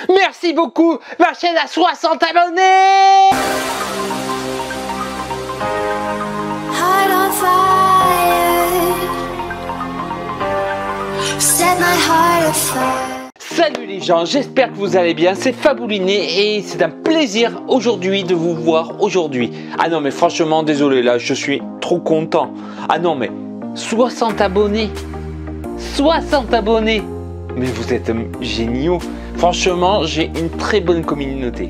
Merci beaucoup. Ma chaîne a 60 abonnés. Heart on fire. Set my heart afire. Salut les gens, j'espère que vous allez bien, c'est Fabouliné et c'est un plaisir aujourd'hui de vous voir aujourd'hui. Ah non mais franchement désolé là, je suis trop content. Ah non mais 60 abonnés, 60 abonnés. Mais vous êtes géniaux. Franchement, j'ai une très bonne communauté.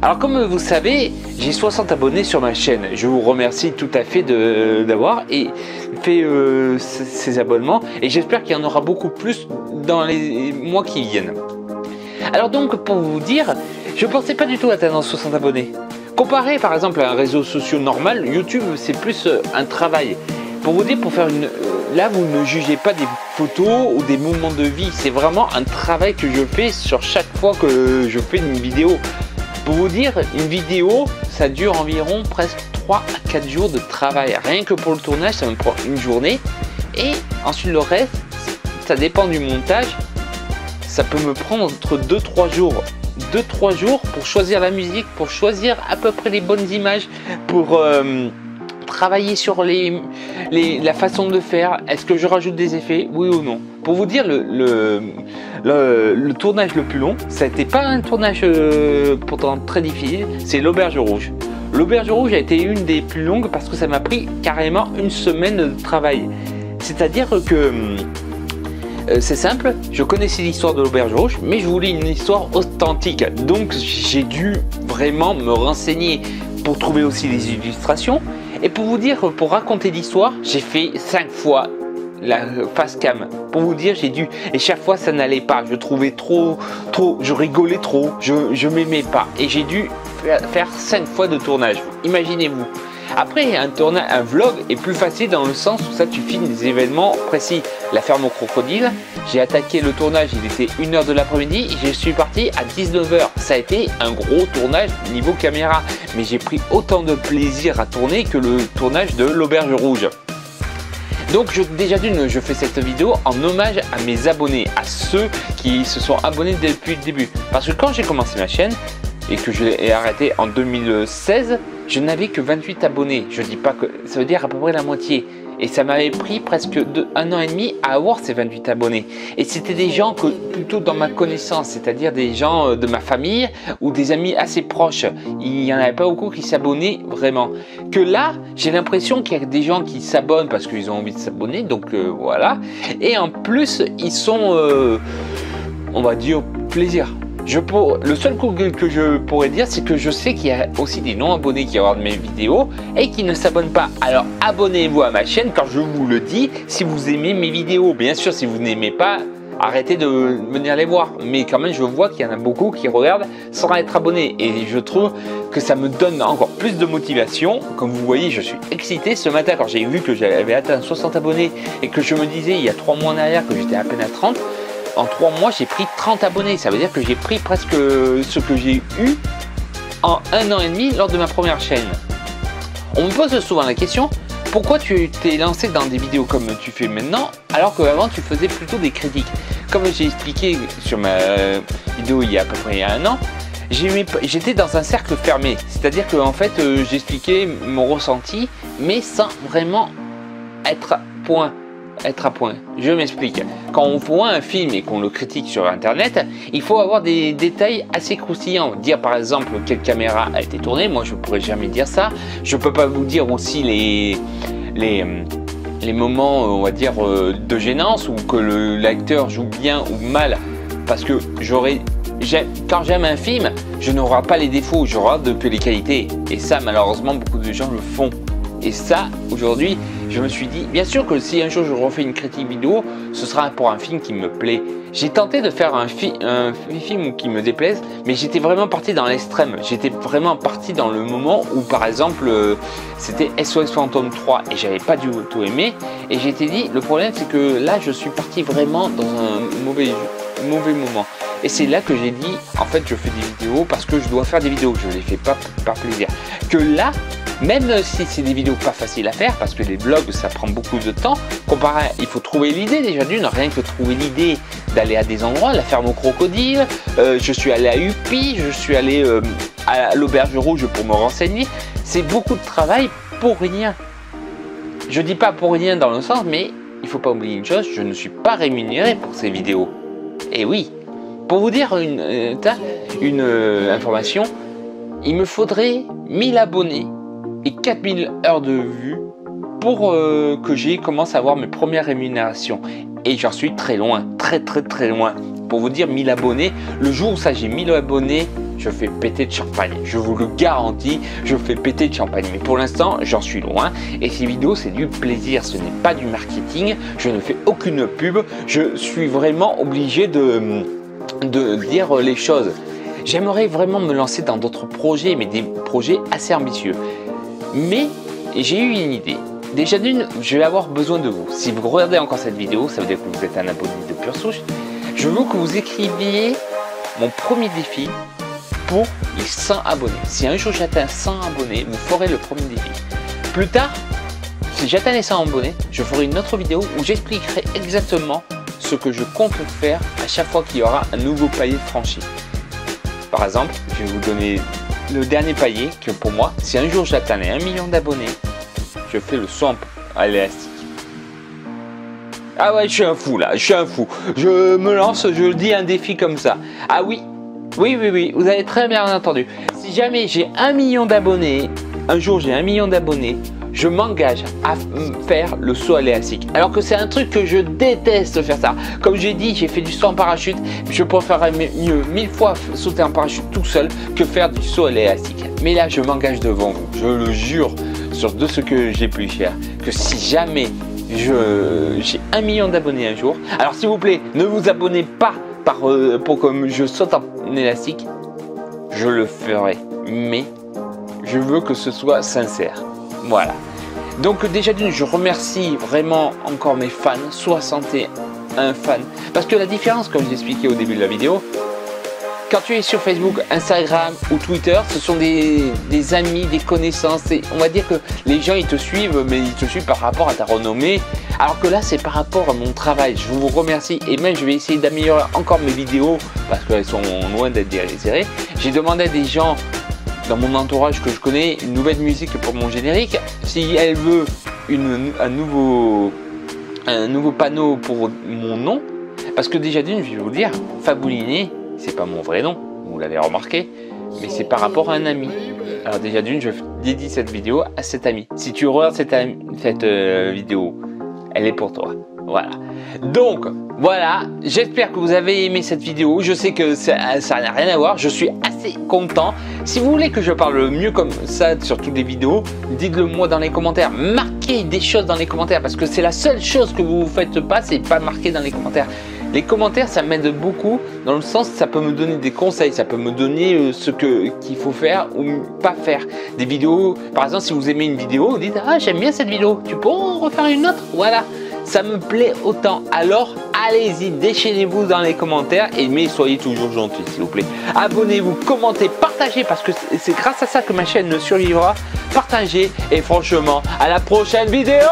Alors comme vous savez, j'ai 60 abonnés sur ma chaîne. Je vous remercie tout à fait d'avoir fait ces abonnements. Et j'espère qu'il y en aura beaucoup plus dans les mois qui viennent. Alors donc, pour vous dire, je ne pensais pas du tout atteindre 60 abonnés. Comparé par exemple à un réseau social normal, YouTube c'est plus un travail. Pour vous dire, pour faire une... Là, vous ne jugez pas des photos ou des moments de vie. C'est vraiment un travail que je fais sur chaque fois que je fais une vidéo. Pour vous dire, une vidéo, ça dure environ presque 3 à 4 jours de travail. Rien que pour le tournage, ça me prend une journée. Et ensuite, le reste, ça dépend du montage. Ça peut me prendre entre 2-3 jours. 2-3 jours pour choisir la musique, pour choisir à peu près les bonnes images, pour... travailler sur la façon de faire. Est-ce que je rajoute des effets, oui ou non? Pour vous dire, le tournage le plus long, ça n'était pas un tournage pourtant très difficile, c'est l'Auberge Rouge. L'Auberge Rouge a été une des plus longues parce que ça m'a pris carrément une semaine de travail. C'est-à-dire que c'est simple, je connaissais l'histoire de l'Auberge Rouge, mais je voulais une histoire authentique. Donc j'ai dû vraiment me renseigner pour trouver aussi les illustrations. Et pour vous dire, pour raconter l'histoire, j'ai fait 5 fois la face cam. Pour vous dire, j'ai dû... Et chaque fois, ça n'allait pas. Je trouvais trop... Je rigolais trop. Je m'aimais pas. Et j'ai dû faire 5 fois de tournage. Imaginez-vous. Après, un vlog est plus facile dans le sens où ça, tu filmes des événements précis. La ferme au crocodile, j'ai attaqué le tournage, il était 1h de l'après-midi, je suis parti à 19h. Ça a été un gros tournage niveau caméra, mais j'ai pris autant de plaisir à tourner que le tournage de l'Auberge Rouge. Donc déjà d'une, je fais cette vidéo en hommage à mes abonnés, à ceux qui se sont abonnés depuis le début. Parce que quand j'ai commencé ma chaîne, et que je l'ai arrêté en 2016, je n'avais que 28 abonnés. Je dis pas que ça veut dire à peu près la moitié. Et ça m'avait pris presque 1 an et demi à avoir ces 28 abonnés. Et c'était des gens que plutôt dans ma connaissance, c'est-à-dire des gens de ma famille ou des amis assez proches. Il n'y en avait pas beaucoup qui s'abonnaient vraiment. Que là, j'ai l'impression qu'il y a des gens qui s'abonnent parce qu'ils ont envie de s'abonner. Donc voilà. Et en plus, ils sont, on va dire, plaisir. Le seul coup que je pourrais dire, c'est que je sais qu'il y a aussi des non-abonnés qui regardent mes vidéos et qui ne s'abonnent pas. Alors abonnez-vous à ma chaîne quand je vous le dis, si vous aimez mes vidéos. Bien sûr, si vous n'aimez pas, arrêtez de venir les voir. Mais quand même, je vois qu'il y en a beaucoup qui regardent sans être abonnés. Et je trouve que ça me donne encore plus de motivation. Comme vous voyez, je suis excité. Ce matin, quand j'ai vu que j'avais atteint 60 abonnés et que je me disais il y a 3 mois en arrière que j'étais à peine à 30, en 3 mois, j'ai pris 30 abonnés. Ça veut dire que j'ai pris presque ce que j'ai eu en 1 an et demi lors de ma première chaîne. On me pose souvent la question, pourquoi tu t'es lancé dans des vidéos comme tu fais maintenant, alors qu'avant tu faisais plutôt des critiques? Comme j'ai expliqué sur ma vidéo il y a à peu près 1 an, j'étais dans un cercle fermé. C'est-à-dire que en fait, j'expliquais mon ressenti, mais sans vraiment être à point. Je m'explique. Quand on voit un film et qu'on le critique sur internet, il faut avoir des détails assez croustillants. Dire par exemple quelle caméra a été tournée, moi je ne pourrais jamais dire ça. Je ne peux pas vous dire aussi les moments, on va dire, de gênance ou que l'acteur joue bien ou mal. Parce que quand j'aime un film, je n'aurai pas les défauts, j'aurai que les qualités. Et ça, malheureusement, beaucoup de gens le font. Et ça, aujourd'hui, je me suis dit, bien sûr que si un jour je refais une critique vidéo, ce sera pour un film qui me plaît. J'ai tenté de faire un film qui me déplaise, mais j'étais vraiment parti dans l'extrême. J'étais vraiment parti dans le moment où, par exemple, c'était SOS Fantôme 3 et j'avais pas du tout aimé. Et j'étais dit, le problème c'est que là, je suis parti vraiment dans un mauvais moment. Et c'est là que j'ai dit, en fait, je fais des vidéos parce que je dois faire des vidéos. Je ne les fais pas par plaisir. Que là, même si c'est des vidéos pas faciles à faire, parce que les vlogs, ça prend beaucoup de temps, comparé, il faut trouver l'idée déjà d'une, rien que trouver l'idée d'aller à des endroits, la ferme aux crocodiles, je suis allé à Upi, je suis allé à l'Auberge Rouge pour me renseigner. C'est beaucoup de travail pour rien. Je dis pas pour rien dans le sens, mais il faut pas oublier une chose, je ne suis pas rémunéré pour ces vidéos. Et oui, pour vous dire une information, il me faudrait 1000 abonnés et 4000 heures de vues pour que j'ai commencé à avoir mes premières rémunérations. Et j'en suis très loin, très loin. Pour vous dire, 1000 abonnés, le jour où ça j'ai 1000 abonnés, je fais péter de champagne. Je vous le garantis, je fais péter de champagne. Mais pour l'instant, j'en suis loin. Et ces vidéos, c'est du plaisir, ce n'est pas du marketing. Je ne fais aucune pub. Je suis vraiment obligé de dire les choses. J'aimerais vraiment me lancer dans d'autres projets, mais des projets assez ambitieux. Mais j'ai eu une idée. Déjà d'une, je vais avoir besoin de vous. Si vous regardez encore cette vidéo, ça veut dire que vous êtes un abonné de pure souche. Je veux que vous écriviez mon premier défi pour les 100 abonnés. Si un jour j'atteins 100 abonnés, vous ferez le premier défi. Plus tard, si j'atteins les 100 abonnés, je ferai une autre vidéo où j'expliquerai exactement ce que je compte faire à chaque fois qu'il y aura un nouveau palier franchi. Par exemple, je vais vous donner le dernier palier que pour moi, si un jour j'atteins 1 million d'abonnés, je fais le swamp à l'élastique. Ah ouais, je suis un fou là, je suis un fou. Je me lance, je dis un défi comme ça. Ah oui, oui, vous avez très bien entendu. Si jamais j'ai 1 million d'abonnés, un jour j'ai 1 million d'abonnés, je m'engage à faire le saut à l'élastique. Alors que c'est un truc que je déteste faire ça. Comme j'ai dit, j'ai fait du saut en parachute. Je préférerais mieux 1000 fois sauter en parachute tout seul que faire du saut à l'élastique. Mais là, je m'engage devant vous. Je le jure sur de ce que j'ai plus cher. Que si jamais j'ai 1 million d'abonnés un jour, alors s'il vous plaît, ne vous abonnez pas pour que je saute en élastique. Je le ferai. Mais je veux que ce soit sincère. Voilà. Donc déjà d'une, je remercie vraiment encore mes fans, 61 fans. Parce que la différence, comme j'ai expliqué au début de la vidéo, quand tu es sur Facebook, Instagram ou Twitter, ce sont des amis, des connaissances. Et on va dire que les gens, ils te suivent, mais ils te suivent par rapport à ta renommée. Alors que là, c'est par rapport à mon travail. Je vous remercie. Et même, je vais essayer d'améliorer encore mes vidéos parce qu'elles sont loin d'être désirées. J'ai demandé à des gens dans mon entourage que je connais une nouvelle musique pour mon générique. Si elle veut un nouveau panneau pour mon nom, parce que déjà d'une, je vais vous dire, Fabouliné, c'est pas mon vrai nom, vous l'avez remarqué, mais c'est par rapport à un ami. Alors déjà d'une, je dédie cette vidéo à cet ami. Si tu regardes cette vidéo, elle est pour toi. Voilà. Donc, voilà. J'espère que vous avez aimé cette vidéo. Je sais que ça n'a rien à voir. Je suis assez content. Si vous voulez que je parle mieux comme ça sur toutes les vidéos, dites-le moi dans les commentaires. Marquez des choses dans les commentaires parce que c'est la seule chose que vous ne faites pas, c'est pas marquer dans les commentaires. Les commentaires, ça m'aide beaucoup dans le sens que ça peut me donner des conseils, ça peut me donner ce qu'il faut faire ou pas faire. Des vidéos, par exemple, si vous aimez une vidéo, vous dites « Ah, j'aime bien cette vidéo, tu peux en refaire une autre ?» Voilà, ça me plaît autant. Alors, allez-y, déchaînez-vous dans les commentaires mais soyez toujours gentils, s'il vous plaît. Abonnez-vous, commentez, partagez parce que c'est grâce à ça que ma chaîne ne survivra. Partagez et franchement, à la prochaine vidéo.